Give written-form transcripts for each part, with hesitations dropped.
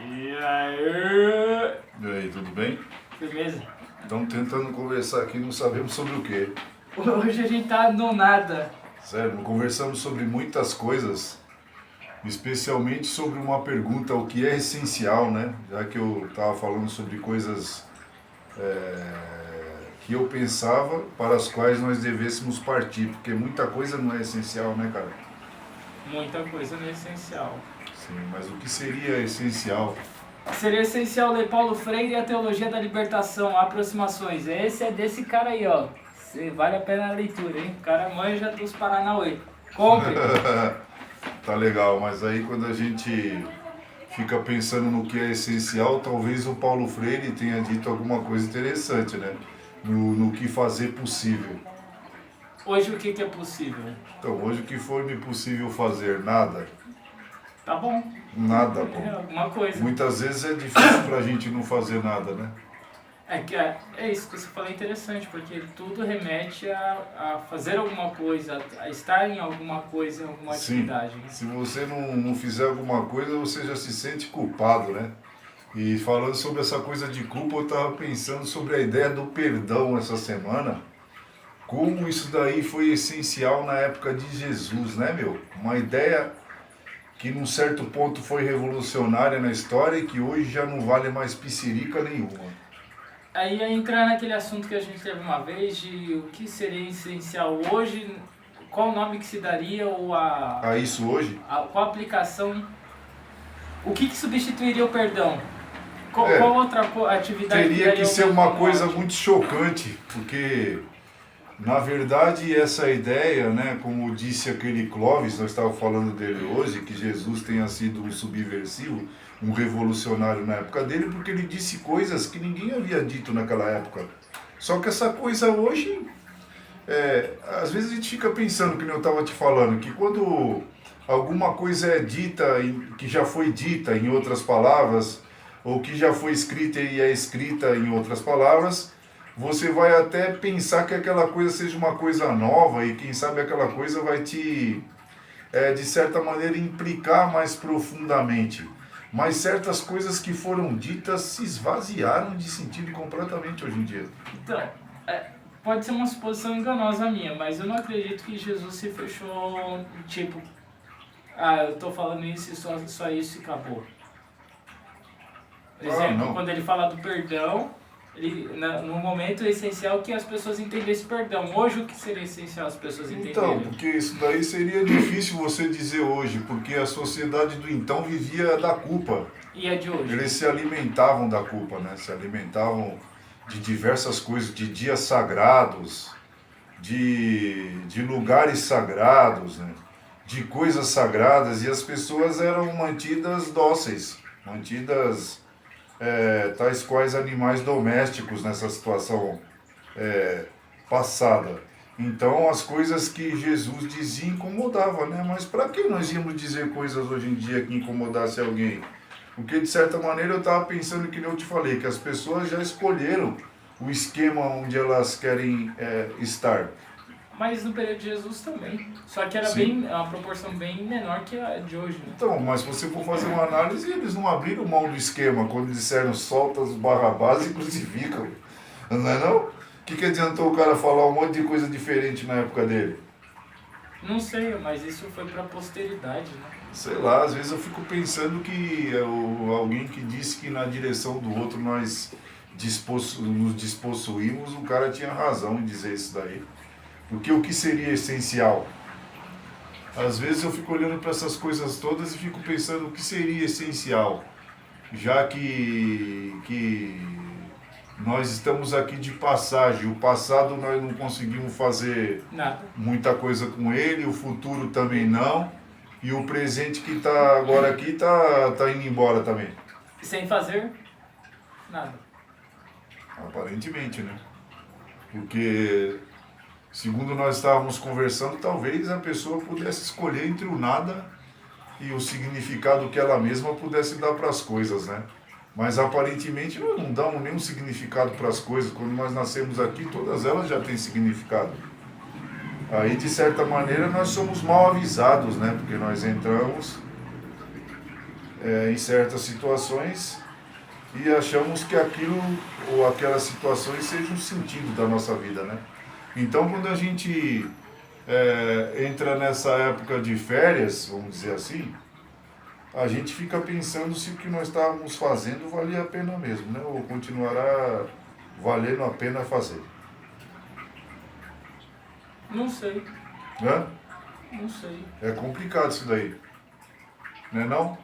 E aí? E aí, tudo bem? Beleza? Estamos tentando conversar aqui, não sabemos sobre o quê. Hoje a gente tá no nada. Sério, não conversamos sobre muitas coisas, especialmente sobre uma pergunta, o que é essencial, né? Já que eu estava falando sobre coisas que eu pensava para as quais nós devêssemos partir, porque muita coisa não é essencial, né, cara? Muita coisa não é essencial. Sim, mas o que seria essencial? Seria essencial ler Paulo Freire e a Teologia da Libertação, Aproximações. Esse é desse cara aí, ó. Vale a pena a leitura, hein? O cara manja dos Paranauê. Compre! Tá legal, mas aí quando a gente fica pensando no que é essencial, talvez o Paulo Freire tenha dito alguma coisa interessante, né? No que fazer possível. Hoje o que é possível? Então, hoje o que for me possível fazer? Nada. Tá bom. Nada, É pô. alguma coisa. Muitas vezes é difícil pra gente não fazer nada, né? É isso que você falou, é interessante, porque tudo remete a fazer alguma coisa, a estar em alguma coisa, em alguma Sim. atividade. Né? Se você não fizer alguma coisa, você já se sente culpado, né? E falando sobre essa coisa de culpa, eu estava pensando sobre a ideia do perdão essa semana. Como isso daí foi essencial na época de Jesus, né, meu? Uma ideia que num certo ponto foi revolucionária na história e que hoje já não vale mais piscirica nenhuma. Aí é entrar naquele assunto que a gente teve uma vez de o que seria essencial hoje, qual o nome que se daria ou A isso hoje? qual a aplicação, o que substituiria o perdão? Qual É, outra atividade Teria daria que o ser mesmo uma coisa mote? muito chocante, porque na verdade essa ideia, né, como disse aquele Clóvis, nós estávamos falando dele hoje, que Jesus tenha sido um subversivo, um revolucionário na época dele, porque ele disse coisas que ninguém havia dito naquela época. Só que essa coisa hoje, às vezes a gente fica pensando, que nem eu estava te falando, que quando alguma coisa é dita, que já foi dita em outras palavras, ou que já foi escrita e é escrita em outras palavras, você vai até pensar que aquela coisa seja uma coisa nova e quem sabe aquela coisa vai te, de certa maneira, implicar mais profundamente. Mas certas coisas que foram ditas se esvaziaram de sentido completamente hoje em dia. Então, pode ser uma suposição enganosa minha, mas eu não acredito que Jesus se fechou, tipo, eu tô falando isso e só isso e acabou. Por exemplo, não. quando ele fala do perdão, no momento é essencial que as pessoas entendessem perdão. Hoje o que seria essencial as pessoas entenderem? Então, porque isso daí seria difícil você dizer hoje, porque a sociedade do então vivia da culpa. E a de hoje? Eles se alimentavam da culpa, né? Se alimentavam de diversas coisas, de dias sagrados, de lugares sagrados, né? De coisas sagradas, e as pessoas eram mantidas dóceis, mantidas tais quais animais domésticos nessa situação passada. Então as coisas que Jesus dizia incomodavam, né? Mas para que nós íamos dizer coisas hoje em dia que incomodasse alguém? Porque de certa maneira eu estava pensando, que nem eu te falei, que as pessoas já escolheram o esquema onde elas querem estar. Mas no período de Jesus também. Só que era uma proporção bem menor que a de hoje, né? Então, mas se você for fazer uma análise, eles não abriram mão do esquema quando disseram solta os Barrabás e crucificam. Não é não? O que adiantou o cara falar um monte de coisa diferente na época dele? Não sei, mas isso foi pra posteridade, né? Sei lá, às vezes eu fico pensando que alguém que disse que na direção do outro nós nos despossuímos, o cara tinha razão em dizer isso daí. Porque o que seria essencial? Às vezes eu fico olhando para essas coisas todas e fico pensando o que seria essencial, já que nós estamos aqui de passagem. O passado nós não conseguimos fazer muita coisa com ele, o futuro também não, e o presente que está agora aqui tá indo embora também. Sem fazer nada. Aparentemente, né? Porque, segundo nós estávamos conversando, talvez a pessoa pudesse escolher entre o nada e o significado que ela mesma pudesse dar para as coisas, né? Mas aparentemente nós não damos nenhum significado para as coisas. Quando nós nascemos aqui, todas elas já têm significado. Aí, de certa maneira, nós somos mal avisados, né? Porque nós entramos em certas situações e achamos que aquilo ou aquelas situações sejam o sentido da nossa vida, né? Então, quando a gente entra nessa época de férias, vamos dizer assim, a gente fica pensando se o que nós estávamos fazendo valia a pena mesmo, né? Ou continuará valendo a pena fazer. Não sei, Né? não sei. É complicado isso daí. Não é não?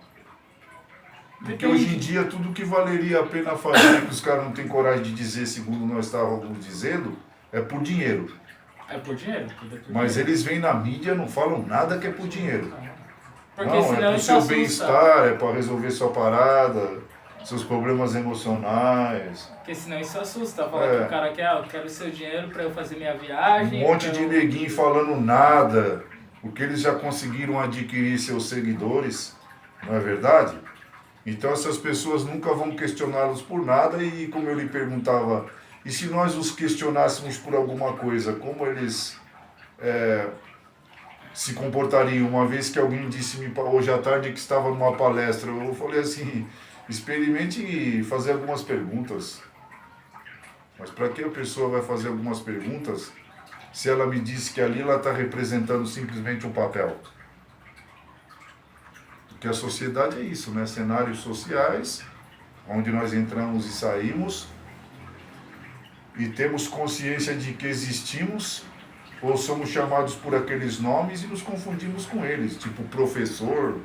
Porque Depende. hoje em dia tudo que valeria a pena fazer, que os caras não têm coragem de dizer, segundo nós estávamos dizendo, é por dinheiro. É por dinheiro? Tudo é por Mas dinheiro. eles vêm na mídia e não falam nada que é por dinheiro. Porque Não, senão é pro eles seu assustam. bem-estar, é para resolver sua parada, seus problemas emocionais. Porque senão isso assusta. Falar É. que o cara quer, eu quero o seu dinheiro pra eu fazer minha viagem. Um monte pra de eu- neguinho falando nada, porque eles já conseguiram adquirir seus seguidores, não é verdade? Então essas pessoas nunca vão questioná-los por nada e como eu lhe perguntava, e se nós os questionássemos por alguma coisa, como eles se comportariam? Uma vez que alguém disse-me hoje à tarde que estava numa palestra, eu falei assim, experimente fazer algumas perguntas. Mas para que a pessoa vai fazer algumas perguntas se ela me disse que ali ela está representando simplesmente um papel? Porque a sociedade é isso, né? Cenários sociais, onde nós entramos e saímos, e temos consciência de que existimos, ou somos chamados por aqueles nomes e nos confundimos com eles, tipo professor.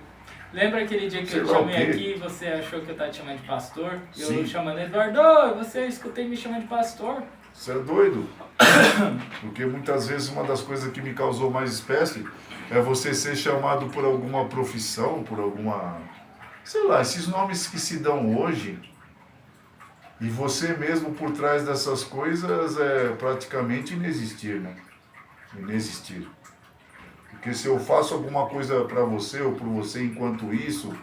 Lembra aquele dia que Sei eu lá o chamei quê. aqui e você achou que eu tava te chamando de pastor? Sim. Eu chamando Eduardo, "Ô, você escutei me chamando de pastor?" Você é doido? Porque muitas vezes uma das coisas que me causou mais espécie é você ser chamado por alguma profissão, por alguma... Sei lá, esses nomes que se dão hoje, e você mesmo por trás dessas coisas é praticamente inexistir, né? Inexistir. Porque se eu faço alguma coisa para você ou por você enquanto isso,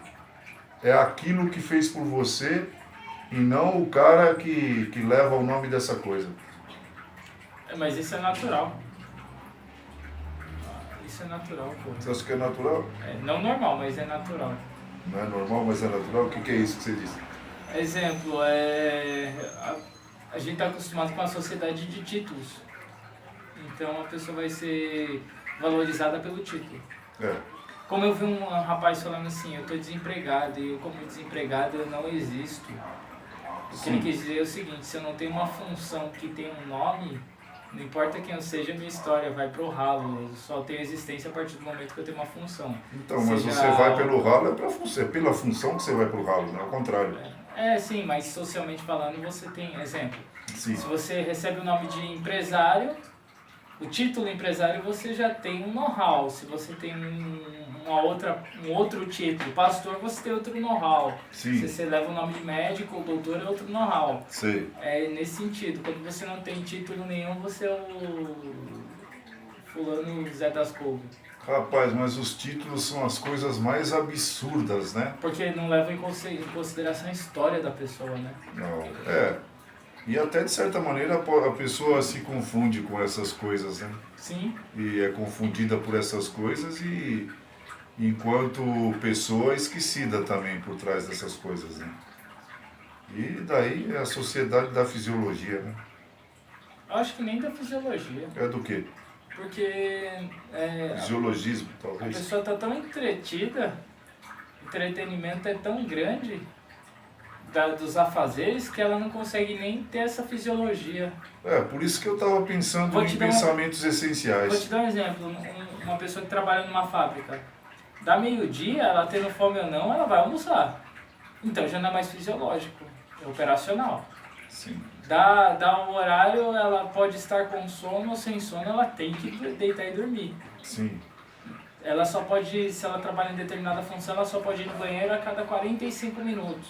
é aquilo que fez por você e não o cara que leva o nome dessa coisa. Mas isso é natural. Isso é natural, pô. Você acha que é natural? É, não normal, mas é natural. Não é normal, mas é natural? O que é isso que você disse? Exemplo, a gente está acostumado com a sociedade de títulos. Então a pessoa vai ser valorizada pelo título. É. Como eu vi um rapaz falando assim, eu estou desempregado e eu como desempregado eu não existo. O que ele quis dizer é o seguinte, se eu não tenho uma função que tem um nome, não importa quem eu seja, minha história vai pro ralo. Eu só tenho existência a partir do momento que eu tenho uma função. Então, mas Seja- você vai pelo ralo, é pela função que você vai pro ralo, não é ao contrário. Sim, mas socialmente falando você tem, exemplo, Sim. se você recebe o nome de empresário, o título empresário você já tem um know-how. Se você tem um outro título, pastor, você tem outro know-how. Sim. Se você leva o nome de médico ou doutor, é outro know-how. Sei. É nesse sentido, quando você não tem título nenhum, você é o fulano Zé das Couves. Rapaz, mas os títulos são as coisas mais absurdas, né? Porque não leva em consideração a história da pessoa, né? Não, é. E até de certa maneira a pessoa se confunde com essas coisas, né? Sim. E é confundida por essas coisas e enquanto pessoa esquecida também por trás dessas coisas, né? E daí é a sociedade da fisiologia, né? Eu acho que nem da fisiologia. É do quê? Porque Fisiologismo, a talvez. pessoa está tão entretida, o entretenimento é tão grande dos afazeres que ela não consegue nem ter essa fisiologia. É, por isso que eu estava pensando Vou em te dar pensamentos Vou essenciais. te dar um exemplo, uma pessoa que trabalha numa fábrica, dá meio-dia, ela tendo fome ou não, ela vai almoçar. Então já não é mais fisiológico, é operacional. Sim. Dá um horário, ela pode estar com sono ou sem sono, ela tem que deitar e dormir. Sim. Ela só pode, se ela trabalha em determinada função, ela só pode ir no banheiro a cada 45 minutos.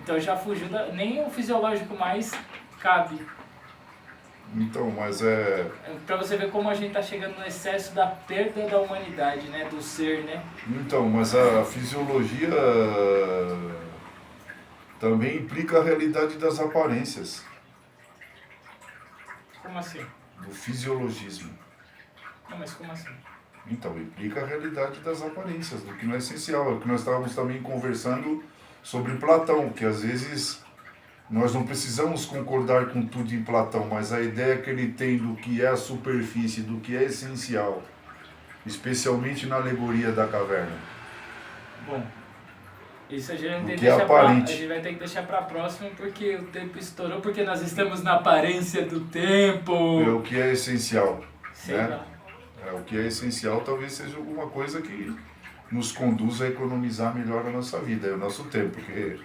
Então já fugiu, nem o fisiológico mais cabe. Então, mas é... Pra você ver como a gente tá chegando no excesso da perda da humanidade, né? Do ser, né? Então, mas a fisiologia também implica a realidade das aparências, Como assim? do fisiologismo. Não, mas como assim? Então, implica a realidade das aparências, do que não é essencial. É o que nós estávamos também conversando sobre Platão, que às vezes nós não precisamos concordar com tudo em Platão, mas a ideia que ele tem do que é a superfície, do que é essencial, especialmente na alegoria da caverna. Bom, isso a gente vai ter O que que é deixar aparente. a gente vai ter que deixar pra próxima, porque o tempo estourou, porque nós estamos na aparência do tempo. É o que é essencial. Sei né? lá. É, o que é essencial talvez seja alguma coisa que nos conduza a economizar melhor a nossa vida, é o nosso tempo, porque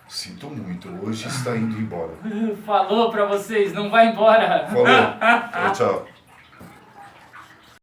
sinto muito, hoje está indo embora. Falou pra vocês, não vai embora. Falou, tchau, tchau.